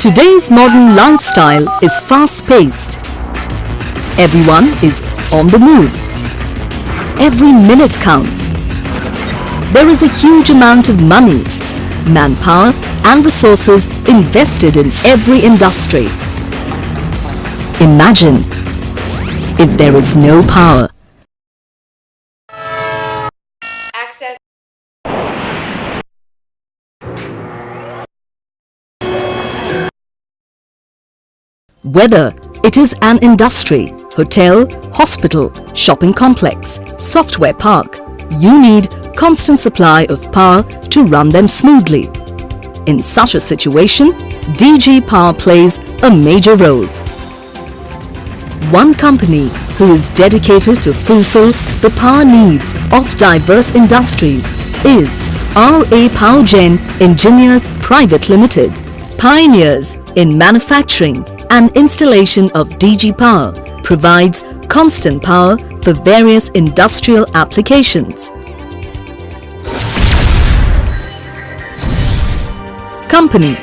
Today's modern lifestyle is fast-paced. Everyone is on the move. Every minute counts. There is a huge amount of money, manpower and resources invested in every industry. Imagine if there is no power. Access. Whether it is an industry, hotel, hospital, shopping complex, software park, you need constant supply of power to run them smoothly. In such a situation, DG Power plays a major role. One company who is dedicated to fulfill the power needs of diverse industries is RA Powergen Engineers Private Limited. Pioneers in manufacturing and installation of DG Power provides constant power for various industrial applications. Company.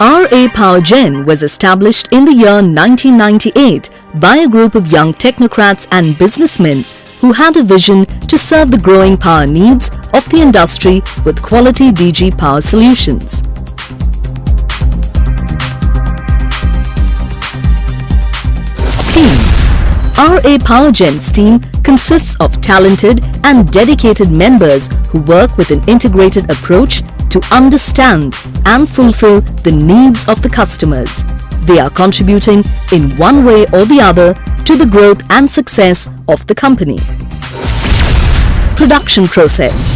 RA Powergen was established in the year 1998 by a group of young technocrats and businessmen who had a vision to serve the growing power needs of the industry with quality DG power solutions. Team. RA Powergen's team consists of talented and dedicated members who work with an integrated approach to understand and fulfill the needs of the customers. They are contributing in one way or the other to the growth and success of the company. Production process.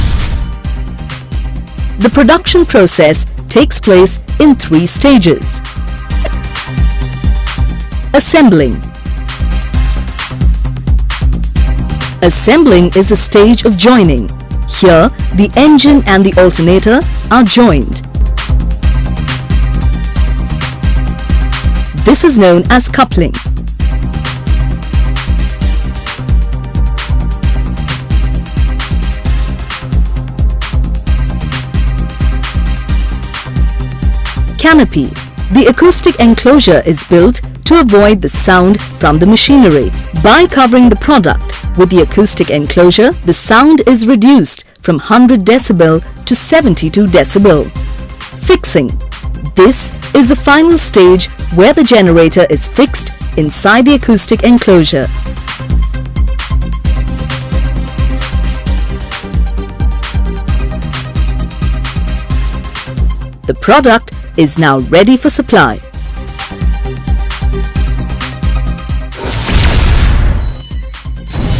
The production process takes place in 3 stages. Assembling. Assembling is the stage of joining. Here, the engine and the alternator are joined. This is known as coupling. CANOPY. The acoustic enclosure is built to avoid the sound from the machinery. By covering the product with the acoustic enclosure, the sound is reduced from 100 decibel to 72 decibel. Fixing. This is the final stage where the generator is fixed inside the acoustic enclosure. The product is now ready for supply.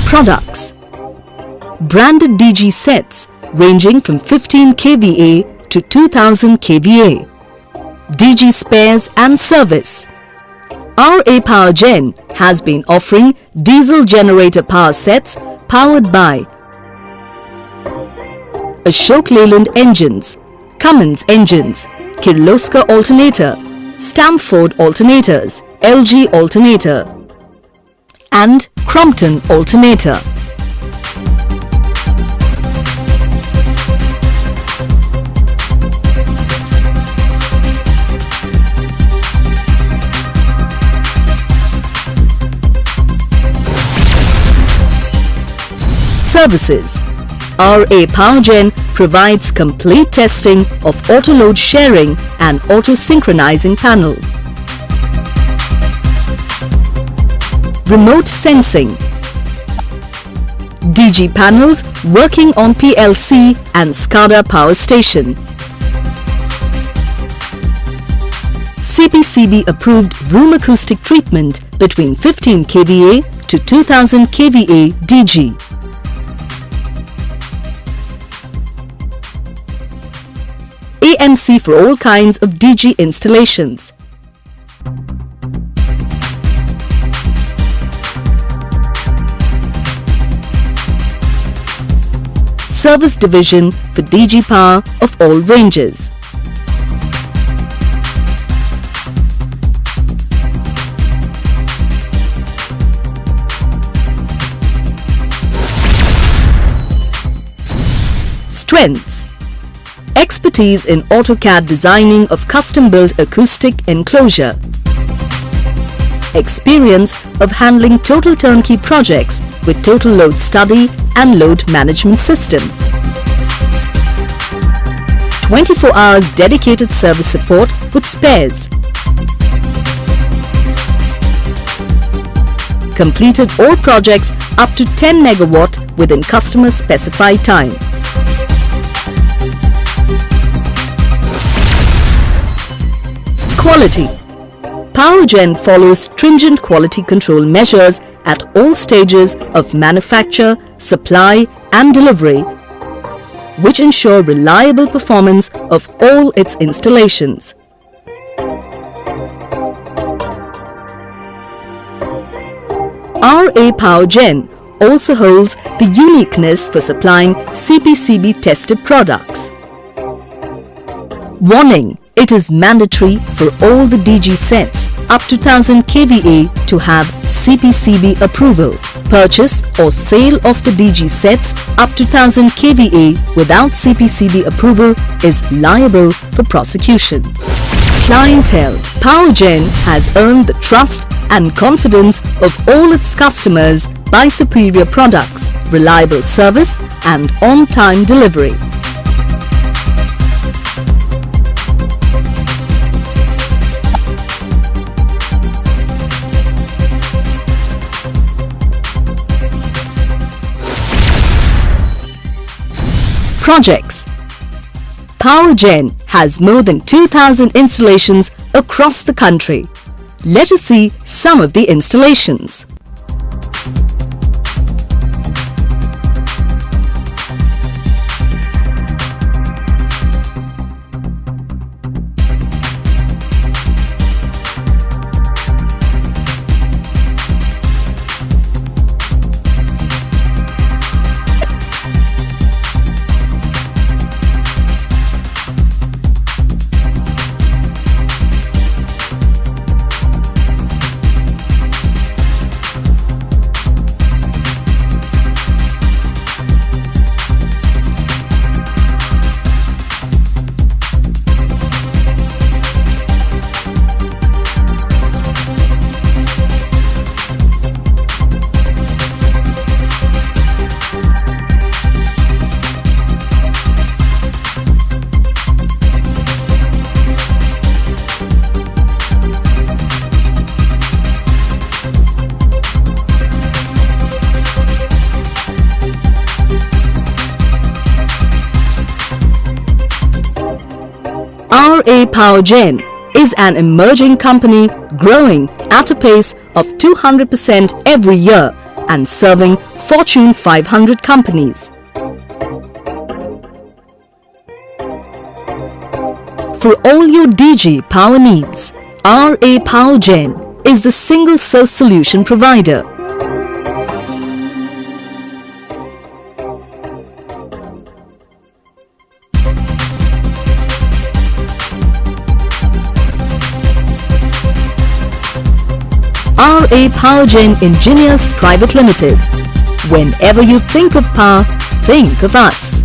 Products. Branded DG sets ranging from 15 kVA to 2000 kVA. DG spares and service. RA Powergen has been offering diesel generator power sets powered by Ashok Leyland engines, Cummins engines, Kirloskar alternator, Stamford alternators, LG alternator, and Crompton alternator. Services. RA Powergen provides complete testing of auto-load sharing and auto-synchronizing panel. Remote sensing. DG panels working on PLC and SCADA power station. CPCB approved room acoustic treatment between 15 kVA to 2000 kVA DG. AMC for all kinds of DG installations. Service division for DG power of all ranges. Strengths. Expertise in AutoCAD designing of custom-built acoustic enclosure. Experience of handling total turnkey projects with total load study and load management system. 24 hours dedicated service support with spares. Completed all projects up to 10 megawatt within customer specified time. Quality. Powergen follows stringent quality control measures at all stages of manufacture, supply and delivery, which ensure reliable performance of all its installations. RA Powergen also holds the uniqueness for supplying CPCB tested products. Warning: it is mandatory for all the DG sets up to 1000 kVA to have CPCB approval. Purchase or sale of the DG sets up to 1000 kVA without CPCB approval is liable for prosecution. Clientele. Powergen has earned the trust and confidence of all its customers by superior products, reliable service and on-time delivery. Projects. Powergen has more than 2000 installations across the country. Let us see some of the installations. RA Powergen is an emerging company growing at a pace of 200% every year and serving Fortune 500 companies. For all your DG power needs, RA Powergen is the single source solution provider. RA Powergen Engineers Private Limited. Whenever you think of power, think of us.